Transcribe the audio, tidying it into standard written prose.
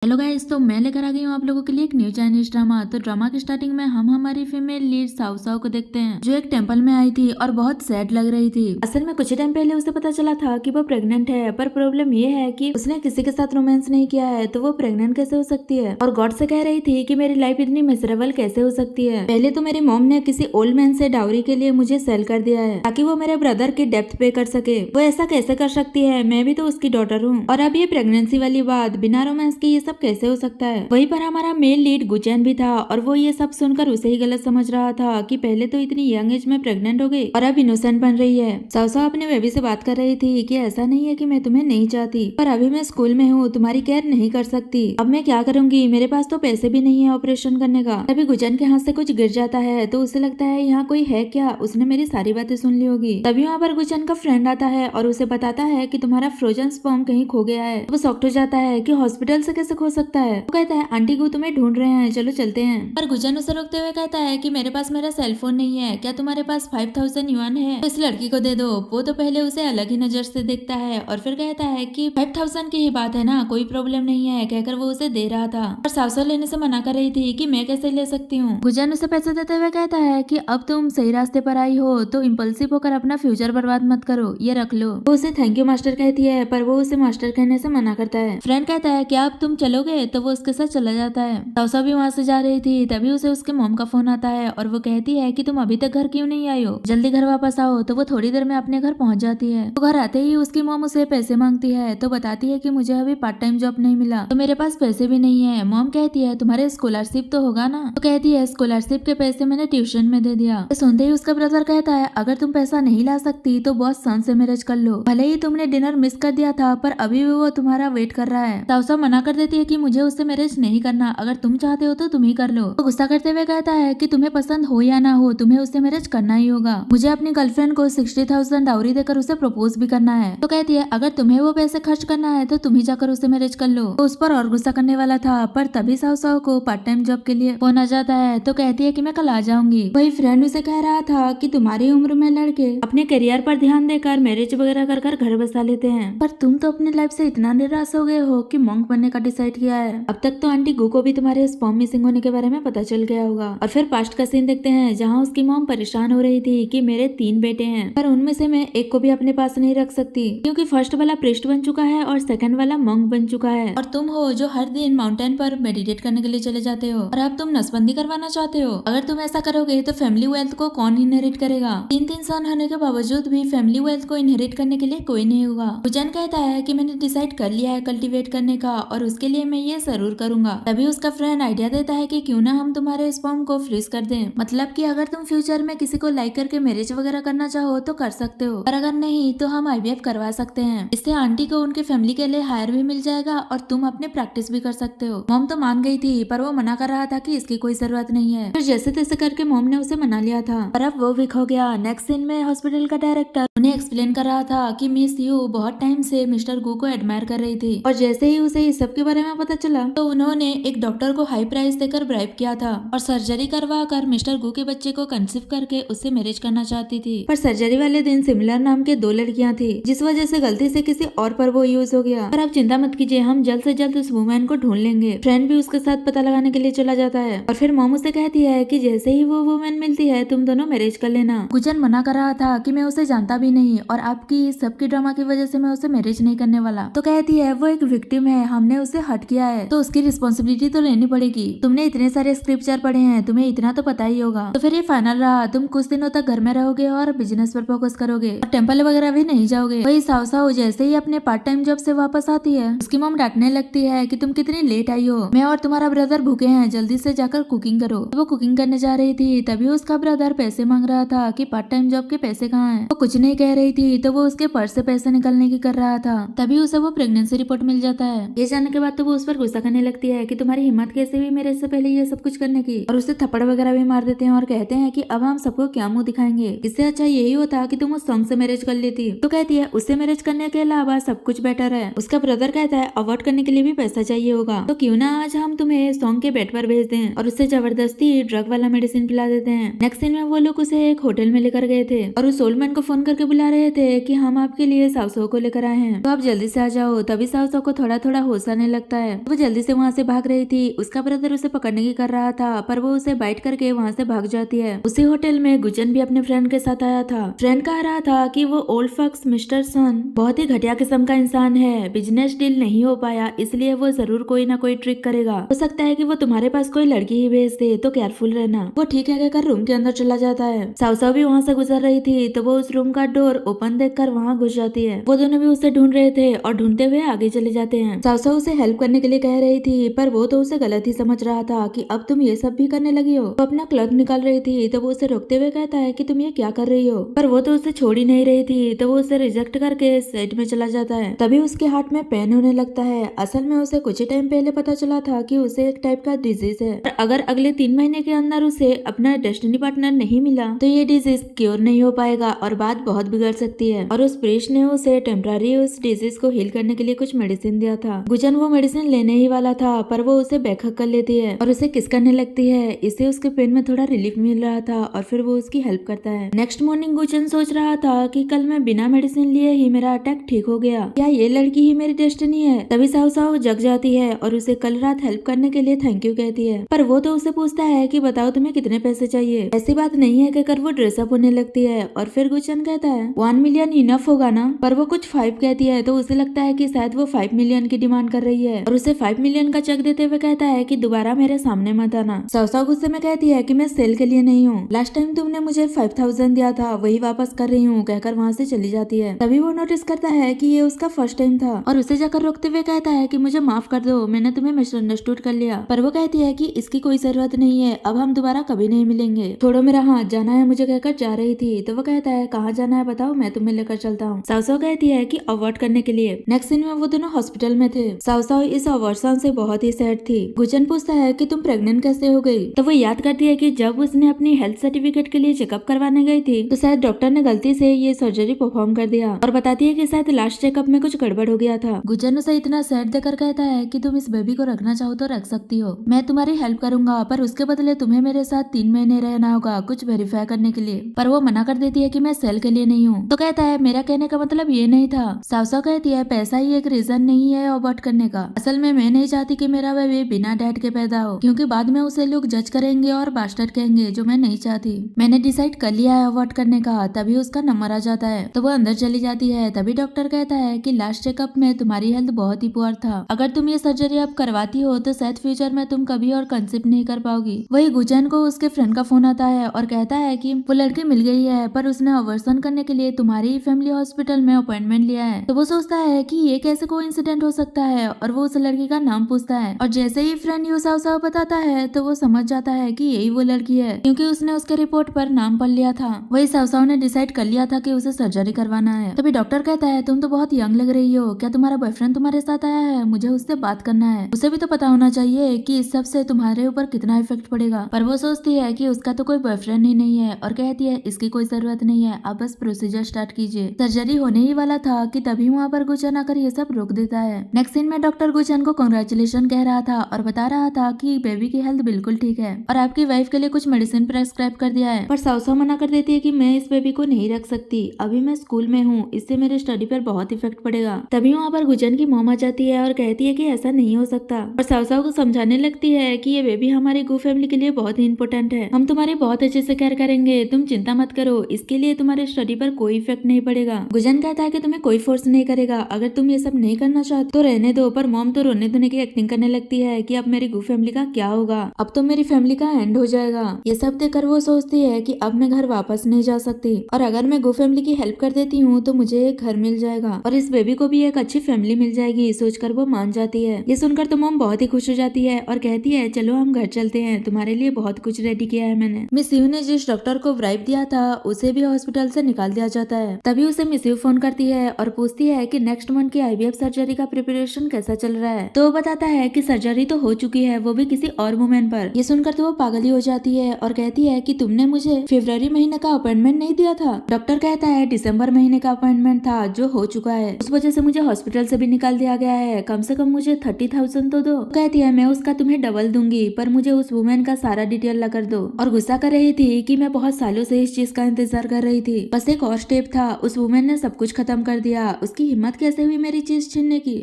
Hello guys, तो मैं लेकर आ गई हूँ आप लोगों के लिए एक न्यू चाइनीज ड्रामा। तो ड्रामा की स्टार्टिंग में हम हमारी फीमेल लीड साओ साओ को देखते हैं, जो एक टेंपल में आई थी और बहुत सैड लग रही थी। असल में कुछ टाइम पहले उसे पता चला था कि वो प्रेग्नेंट है, पर प्रॉब्लम ये है कि उसने किसी के साथ रोमांस नहीं किया है, तो वो प्रेग्नेंट कैसे हो सकती है। और गॉड से कह रही थी कि मेरी लाइफ इतनी मिजरेबल कैसे हो सकती है। पहले तो मेरी मॉम ने किसी ओल्ड मैन से डाउरी के लिए मुझे सेल कर दिया है ताकि वो मेरे ब्रदर की डेप्थ पे कर सके। वो ऐसा कैसे कर सकती है, मैं भी तो उसकी डॉटर हूँ। और अब ये प्रेगनेंसी वाली बात, बिना रोमांस के ये सब कैसे हो सकता है। वहीं पर हमारा मेल लीड गुचैन भी था और वो ये सब सुनकर उसे ही गलत समझ रहा था कि पहले तो इतनी यंग एज में प्रेग्नेंट हो गई और अब इनोसेंट बन रही है। साओ साओ अपने बेबी से बात कर रही थी कि ऐसा नहीं है कि मैं तुम्हें नहीं चाहती, पर अभी मैं स्कूल में हूँ, तुम्हारी केयर नहीं कर सकती। अब मैं क्या करूंगी, मेरे पास तो पैसे भी नहीं है ऑपरेशन करने का। तभी गुचैन के हाथ से कुछ गिर जाता है तो उसे लगता है यहाँ कोई है क्या, उसने मेरी सारी बातें सुन ली होगी। तभी वहाँ पर गुचैन का फ्रेंड आता है और उसे बताता है कि तुम्हारा फ्रोजन स्पर्म कहीं खो गया है। वो शॉक्ड हो जाता है कि हॉस्पिटल से कैसे खो सकता है। वो कहता है आंटी को तुम्हें ढूंढ रहे हैं, चलो चलते हैं। पर गुचैन उसे रोकते हुए कहता है कि मेरे पास मेरा सेलफोन नहीं है, क्या तुम्हारे पास 5000 युआन है तो इस लड़की को दे दो। वो तो पहले उसे अलग ही नजर से देखता है और फिर कहता है कि 5000 की ही बात है ना, कोई प्रॉब्लम नहीं है, कहकर वो उसे दे रहा था। और साओ साओ लेने से मना कर रही थी कि मैं कैसे ले सकती हूँ। गुचैन उसे पैसे देते हुए कहता है कि अब तुम सही रास्ते पर आई हो तो इम्पल्सिव होकर अपना फ्यूचर बर्बाद मत करो, ये रख लो। वो उसे थैंक यू मास्टर कहती है, पर वो उसे मास्टर कहने से मना करता है। फ्रेंड कहता है क्या अब तुम चलोगे, तो वो उसके साथ चला जाता है। साओ साओ भी वहाँ से जा रही थी, तभी उसे उसके मॉम का फोन आता है और वो कहती है कि तुम अभी तक घर क्यों नहीं आई हो, जल्दी घर वापस आओ। तो वो थोड़ी देर में अपने घर पहुंच जाती है। तो घर आते ही उसकी मॉम उसे पैसे मांगती है, तो बताती है कि मुझे अभी पार्ट टाइम जॉब नहीं मिला तो मेरे पास पैसे भी नहीं है। मॉम कहती है तुम्हारे स्कॉलरशिप तो होगा ना, तो कहती है स्कॉलरशिप के पैसे मैंने ट्यूशन में दे दिया। तो सुनते ही उसका ब्रदर कहता है अगर तुम पैसा नहीं ला सकती तो बॉस सन से मैरिज कर लो, भले ही तुमने डिनर मिस कर दिया था पर अभी भी वो तुम्हारा वेट कर रहा है। साओ साओ मना कर देती है कि मुझे उससे मैरिज नहीं करना, अगर तुम चाहते हो तो तुम ही कर लो। तो गुस्सा करते हुए कहता है कि तुम्हें पसंद हो या ना हो, तुम्हें उससे मैरिज करना ही होगा। मुझे अपनी गर्लफ्रेंड को 60,000 डाउरी देकर उसे प्रपोज भी करना है। तो कहती है अगर तुम्हें वो पैसे खर्च करना है तो तुम ही जाकर उसे मैरिज कर लो। तो उस पर और गुस्सा करने वाला था, पर तभी साओ साओ को पार्ट टाइम जॉब के लिए फोन आ जाता है। तो कहती है कि मैं कल आ जाऊंगी। वही फ्रेंड उसे कह रहा था कि तुम्हारी उम्र में लड़के अपने करियर पर ध्यान देकर मैरिज वगैरह कर कर घर बसा लेते हैं, पर तुम तो अपनी लाइफ से इतना निराश हो गए हो कि मॉन्क बनने का डिसाइड किया है। अब तक तो आंटी गु को भी तुम्हारे स्पर्म मिसिंग होने के बारे में पता चल गया होगा। और फिर पास्ट का सीन देखते हैं जहाँ उसकी मॉम परेशान हो रही थी कि मेरे 3 बेटे हैं, पर उनमें से मैं एक को भी अपने पास नहीं रख सकती क्योंकि फर्स्ट वाला प्रीस्ट बन चुका है और सेकंड वाला मॉन्क बन चुका है, और तुम हो जो हर दिन माउंटेन पर मेडिटेट करने के लिए चले जाते हो, और अब तुम नसबंदी करवाना चाहते हो। अगर तुम ऐसा करोगे तो फैमिली वेल्थ को कौन इनहेरिट करेगा। 3 सन होने के बावजूद भी फैमिली वेल्थ को इनहेरिट करने के लिए कोई नहीं होगा। गुचैन कहता है कि मैंने डिसाइड कर लिया है कल्टीवेट करने का और उसके लिए मैं ये जरूर करूंगा। तभी उसका फ्रेंड आइडिया देता है कि क्यों ना हम तुम्हारे स्पर्म को फ्रीज कर दें, मतलब कि अगर तुम फ्यूचर में किसी को लाइक करके मैरिज वगैरह करना चाहो तो कर सकते हो, पर अगर नहीं तो हम आईवीएफ करवा सकते हैं। इससे आंटी को उनके फैमिली के लिए हायर भी मिल जाएगा और तुम अपने प्रैक्टिस भी कर सकते हो। मॉम तो मान गई थी पर वो मना कर रहा था कि इसकी कोई जरूरत नहीं है। फिर जैसे तैसे करके मॉम ने उसे मना लिया था, पर अब वो वीक हो गया। नेक्स्ट सीन में हॉस्पिटल का डायरेक्टर उन्हें एक्सप्लेन कर रहा था कि मिस यू बहुत टाइम से मिस्टर गु को एडमायर कर रही थी, और जैसे ही उसे इस सब के बारे में पता चला तो उन्होंने एक डॉक्टर को हाई प्राइस देकर ब्राइब किया था और सर्जरी करवा कर मिस्टर गु के बच्चे को कंसीव करके उससे मैरिज करना चाहती थी। पर सर्जरी वाले दिन सिमिलर नाम के 2 लड़कियां थी, जिस वजह से गलती से किसी और पर वो यूज हो गया। पर आप चिंता मत कीजिए, हम जल्द से जल्द उस वुमेन को ढूंढ लेंगे। फ्रेंड भी उसके साथ पता लगाने के लिए चला जाता है और फिर मॉम उसे कहती है कि जैसे ही वो वुमेन मिलती है तुम दोनों मैरिज कर लेना। गुचैन मना कर रहा था कि मैं उसे जानता भी नहीं और आपकी सबकी ड्रामा की वजह से मैं उसे मैरिज नहीं करने वाला। तो कहती है वो एक विक्टिम है, हमने उसे हर्ट किया है तो उसकी रिस्पॉन्सिबिलिटी तो लेनी पड़ेगी। तुमने इतने सारे स्क्रिप्चर पढ़े हैं, तुम्हें इतना तो पता ही होगा। तो फिर ये फाइनल रहा, तुम कुछ दिनों तक घर में रहोगे और बिजनेस पर फोकस करोगे और टेम्पल वगैरह भी नहीं जाओगे। वही साओ साओ जैसे ही अपने पार्ट टाइम जॉब से वापस आती है उसकी मॉम डांटने लगती है कि तुम कितनी लेट आई हो, मैं और तुम्हारा ब्रदर भूखे हैं, जल्दी से जाकर कुकिंग करो। तो वो कुकिंग करने जा रही थी, तभी उसका ब्रदर पैसे मांग रहा था कि पार्ट टाइम जॉब के पैसे कहाँ हैं। वो कुछ नहीं कह रही थी तो वो उसके पर्स से पैसे निकलने की कर रहा था, तभी उसे वो प्रेगनेंसी रिपोर्ट मिल जाता है। ये जानने के बाद तो वो उस पर गुस्सा करने लगती है कि तुम्हारी हिम्मत कैसे हुई मेरे से पहले ये सब कुछ करने की, और उसे थप्पड़ वगैरह भी मार देते हैं और कहते हैं कि अब हम सबको क्या मुंह दिखाएंगे, इससे अच्छा यही होता कि तुम उस सॉन्ग से मैरिज कर लेती। तो कहती है उससे मैरिज करने के अलावा सब कुछ बेटर है। उसका ब्रदर कहता है अवॉइड करने के लिए भी पैसा चाहिए होगा, तो क्यों ना आज हम तुम्हें सॉन्ग के बेड पर भेज दें, और उससे जबरदस्ती ड्रग वाला मेडिसिन पिला देते हैं। नेक्स्ट सीन में वो लोग उसे एक होटल में लेकर गए थे और उस ओल्ड मैन को फोन करके बुला रहे थे कि हम आपके लिए साओ साओ को लेकर आए हैं, तो आप जल्दी से आ जाओ। तभी साओ साओ को थोड़ा थोड़ा होश आने लगता है। वो जल्दी से वहाँ से भाग रही थी। उसका ब्रदर उसे पकड़ने की कर रहा था, पर वो उसे बाइट करके वहाँ से भाग जाती है। उसी होटल में गुजन भी अपने फ्रेंड के साथ आया था। फ्रेंड कह रहा था कि वो ओल्ड फक्स मिस्टर सन बहुत ही घटिया किस्म का इंसान है, बिजनेस डील नहीं हो पाया, इसलिए वो जरूर कोई ना कोई ट्रिक करेगा। हो सकता है कि वो तुम्हारे पास कोई लड़की ही भेज दे, तो केयरफुल रहना। वो ठीक है कहकर रूम के अंदर चला जाता है। साउसाउ भी वहाँ से गुजर रही थी तो वो उस रूम का डोर ओपन देखकर वहाँ घुस जाती है। वो दोनों भी उसे ढूंढ रहे थे और ढूंढते हुए आगे चले जाते हैं। साउसाउ उसे हेल्प करने के लिए कह रही थी, पर वो तो उसे गलत ही समझ रहा था कि अब तुम ये सब भी करने लगी हो। वो अपना क्लॉथ निकाल रही थी तो वो उसे रोकते हुए कहता है कि तुम ये क्या कर रही हो, पर वो तो उसे छोड़ ही नहीं रही थी, तो वो उसे रिजेक्ट करके साइड में चला जाता है। तभी उसके हाथ में पेन होने लगता है। असल में उसे कुछ ही टाइम पहले पता चला था कि उसे एक टाइप का डिजीज है, और अगर अगले 3 महीने के अंदर उसे अपना डेस्टिनी पार्टनर नहीं मिला तो ये डिजीज क्योर नहीं हो पाएगा और बात बहुत बिगड़ सकती है। और उस प्रीस्ट ने उसे टेम्पररी उस डिजीज को हील करने के लिए कुछ मेडिसिन दिया था। गुजन वो मेडिसिन लेने ही वाला था, पर वो उसे बैकअप कर लेती है और उसे किस करने लगती है। इससे उसके पेन में थोड़ा रिलीफ मिल रहा था और फिर वो उसकी हेल्प करता है। नेक्स्ट मॉर्निंग गुजन सोच रहा था कि कल मैं बिना मेडिसिन लिए ही मेरा अटैक ठीक हो गया, क्या ये लड़की ही मेरी डेस्टिनी है। तभी साहु साहु जग जाती है और उसे कल रात हेल्प करने के लिए थैंक यू कहती है, पर वो तो उसे पूछता है कि बताओ तुम्हें कितने पैसे चाहिए। ऐसी बात नहीं है कहकर वो ड्रेसअप होने लगती है। और फिर गुचन कहता है 1 मिलियन इनफ होगा ना, पर वो कुछ 5 कहती है तो उसे लगता है कि शायद वो 5 मिलियन की डिमांड कर रही है और उसे 5 मिलियन का चेक देते हुए कहता है कि दोबारा मेरे सामने मत आना। साउसाउ गुस्से में कहती है कि मैं सेल के लिए नहीं हूँ, लास्ट टाइम तुमने मुझे 5000 दिया था वही वापस कर रही हूँ कहकर वहाँ से चली जाती है। तभी वो नोटिस करता है कि ये उसका फर्स्ट टाइम था और उसे जाकर रोकते हुए कहता है कि मुझे माफ कर दो, मैंने तुम्हें मिसअंडरस्टूड कर लिया। पर वो कहती है कि इसकी कोई जरूरत नहीं है, अब हम दोबारा कभी नहीं मिलेंगे, छोड़ो मेरा हाथ, जाना है मुझे कहकर जा रही थी। तो वो कहता है कहाँ जाना है बताओ, मैं तुम्हें लेकर चलता हूँ। साउसाउ कहती है कि अवॉर्ड करने के लिए। नेक्स्ट सीन में वो दोनों हॉस्पिटल में थे। साउसाउ इस अवॉर्ड से बहुत ही सैड थी। गुजन पूछता है कि तुम प्रेग्नेंट कैसे हो गई, तो वो याद करती है कि जब उसने अपनी हेल्थ सर्टिफिकेट के लिए चेकअप करवाने गई थी तो शायद डॉक्टर ने गलती से ये सर्जरी परफॉर्म कर दिया, और बताती है कि शायद लास्ट चेकअप में कुछ गड़बड़ हो गया था। गुजन उसे इतना सैड देकर कहता है कि तुम इस बेबी को रखना चाहो तो रख सकती हो, मैं तुम्हारी हेल्प करूंगा, पर उसके बदले तुम्हें मेरे साथ 3 महीने रहना होगा कुछ वेरीफाई करने के लिए। पर वो मना कर देती है कि मैं सेल के लिए नहीं हूँ। तो कहता है मेरा कहने का मतलब ये नहीं था। साउसाउ कहती है पैसा ही एक रीजन नहीं है अबॉर्ट करने का, असल में मैं नहीं चाहती कि मेरा बेबी बिना डैड के पैदा हो, क्योंकि बाद में उसे लोग जज करेंगे और बास्टर्ड कहेंगे, जो मैं नहीं चाहती। मैंने डिसाइड कर लिया है अबॉर्ट करने का। तभी उसका नंबर आ जाता है तो वो अंदर चली जाती है। तभी डॉक्टर कहता है कि लास्ट चेकअप में तुम्हारी हेल्थ बहुत ही पुअर था, अगर तुम ये सर्जरी अब करवाती हो तो शायद फ्यूचर में तुम कभी और कंसीव नहीं कर पाओगी। वही गुजन को उसके फ्रेंड का फोन आता है और कहता है कि वो लड़की मिल गई है, पर उसने अवर्सन करने के लिए तुम्हारी फैमिली हॉस्पिटल में अपॉइंटमेंट लिया है। तो वो सोचता है कि ये कैसे कोइंसिडेंट हो सकता है और वो उस लड़की का नाम पूछता है, और जैसे ही फ्रेंड यू साउ बताता है तो वो समझ जाता है कि यही वो लड़की है, क्योंकि उसने उसके रिपोर्ट पर नाम पढ़ लिया था। वही साउ ने डिसाइड कर लिया था कि उसे सर्जरी करवाना है। तभी डॉक्टर कहता है तुम तो बहुत यंग लग रही हो, क्या तुम्हारा बॉयफ्रेंड तुम्हारे साथ आया है, मुझे उससे बात करना है, उसे भी तो पता होना चाहिए कि इस सब से तुम्हारे ऊपर कितना इफेक्ट पड़ेगा। पर वो सोचती है कि उसका तो कोई बॉयफ्रेंड ही नहीं है और कहती है इसकी कोई जरूरत नहीं है, आप बस प्रोसीजर स्टार्ट कीजिए। सर्जरी होने ही वाला था कि तभी वहाँ पर गुचन आकर ये सब रोक देता है। नेक्स्ट सीन में डॉक्टर गुचन को कांग्रेचुलेशन कह रहा था और बता रहा था कि बेबी की हेल्थ बिल्कुल ठीक है और आपकी वाइफ के लिए कुछ मेडिसिन प्रेस्क्राइब कर दिया है। पर साउसाउ मना कर देती है कि मैं इस बेबी को नहीं रख सकती, अभी मैं स्कूल में हूँ, इससे मेरे स्टडी पर बहुत इफेक्ट पड़ेगा। तभी वहाँ पर गुचन की मॉम आ जाती है और कहती है कि ऐसा नहीं हो सकता, और साउसाउ को समझाने लगती है कि ये बेबी हमारी गो फैमिली के लिए बहुत ही इंपॉर्टेंट है, हम तुम्हारी बहुत अच्छे से केयर करेंगे, तुम चिंता मत करो, इसके लिए तुम्हारे स्टडी पर कोई इफेक्ट नहीं पड़ेगा। गुजन कहता है कि तुम्हें कोई फोर्स नहीं करेगा, अगर तुम ये सब नहीं करना चाहते तो रहने दो। पर मॉम तो रोने धोने की एक्टिंग करने लगती है कि अब मेरी गो फैमिली का क्या होगा, अब तो मेरी फैमिली का एंड हो जाएगा। ये सब देखकर वो सोचती है कि अब मैं घर वापस नहीं जा सकती, और अगर मैं गो फैमिली की हेल्प कर देती हूँ तो मुझे एक घर मिल जाएगा और इस बेबी को भी एक अच्छी फैमिली मिल जाएगी। सोचकर वो मान जाती है। ये सुनकर तो मॉम बहुत ही खुश हो जाती है और कहती है चलो हम घर चलते हैं, तुम्हारे लिए बहुत कुछ रेडी किया है मैंने। मिस यू ने जिस डॉक्टर को ब्राइब दिया था उसे भी हॉस्पिटल से निकाल दिया जाता है। तभी उसे मिस यू फोन करती है और पूछती है कि नेक्स्ट मंथ की IVF सर्जरी का प्रिपरेशन कैसा चल रहा है। तो वो बताता है कि सर्जरी तो हो चुकी है, वो भी किसी और वुमेन पर। ये सुनकर तो वो पागल ही हो जाती है और कहती है कि तुमने मुझे फरवरी महीने का अपॉइंटमेंट नहीं दिया था। डॉक्टर कहता है दिसंबर महीने का अपॉइंटमेंट था जो हो चुका है, उस वजह से मुझे हॉस्पिटल से भी निकाल दिया गया है, कम से कम मुझे 30,000 तो दो। कहती है मैं उसका तुम्हें डबल दूंगी, पर मुझे उस वुमेन का सारा डिटेल ला कर दो। और गुस्सा कर रही थी कि मैं बहुत सालों से इस चीज का इंतजार कर रही थी, बस एक और स्टेप था, उस वुमेन ने सब कुछ खत्म कर दिया, उसकी हिम्मत कैसे हुई मेरी चीज छीनने की।